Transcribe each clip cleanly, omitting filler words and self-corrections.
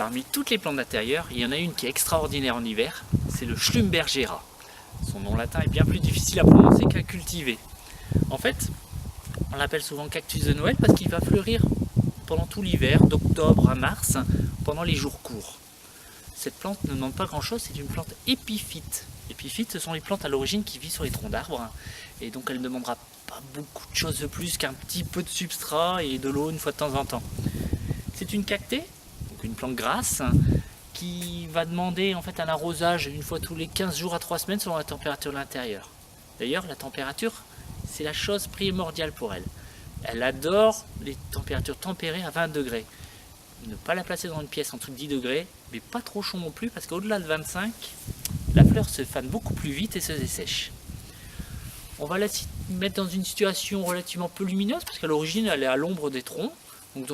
Parmi toutes les plantes d'intérieur, il y en a une qui est extraordinaire en hiver, c'est le Schlumbergera. Son nom latin est bien plus difficile à prononcer qu'à cultiver. En fait, on l'appelle souvent cactus de Noël parce qu'il va fleurir pendant tout l'hiver, d'octobre à mars, pendant les jours courts. Cette plante ne demande pas grand chose, c'est une plante épiphyte. Épiphytes, ce sont les plantes à l'origine qui vivent sur les troncs d'arbres, et donc elle ne demandera pas beaucoup de choses de plus qu'un petit peu de substrat et de l'eau une fois de temps en temps. C'est une cactée, donc une plante grasse, qui va demander en fait un arrosage une fois tous les 15 jours à 3 semaines selon la température de l'intérieur. D'ailleurs, la température, c'est la chose primordiale pour elle. Elle adore les températures tempérées à 20 degrés. Ne pas la placer dans une pièce en dessous de 10 degrés, mais pas trop chaud non plus, parce qu'au-delà de 25, la fleur se fane beaucoup plus vite et se dessèche. On va la mettre dans une situation relativement peu lumineuse, parce qu'à l'origine, elle est à l'ombre des troncs, donc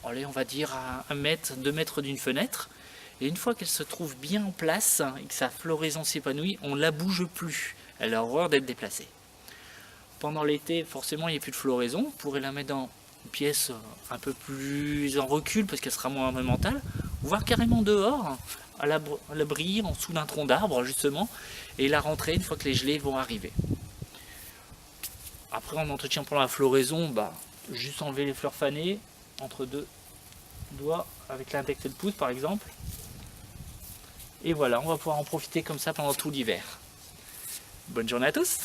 allez, on va dire à 1 mètre, 2 mètres d'une fenêtre. Et une fois qu'elle se trouve bien en place et que sa floraison s'épanouit, on ne la bouge plus. Elle a horreur d'être déplacée. Pendant l'été, forcément, il n'y a plus de floraison. On pourrait la mettre dans une pièce un peu plus en recul parce qu'elle sera moins ornementale, voire carrément dehors, à l'abri, en dessous d'un tronc d'arbre, justement, et la rentrée une fois que les gelées vont arriver. Après, en entretien pendant la floraison, juste enlever les fleurs fanées entre deux doigts avec l'index et le pouce, par exemple. Et voilà, on va pouvoir en profiter comme ça pendant tout l'hiver. Bonne journée à tous!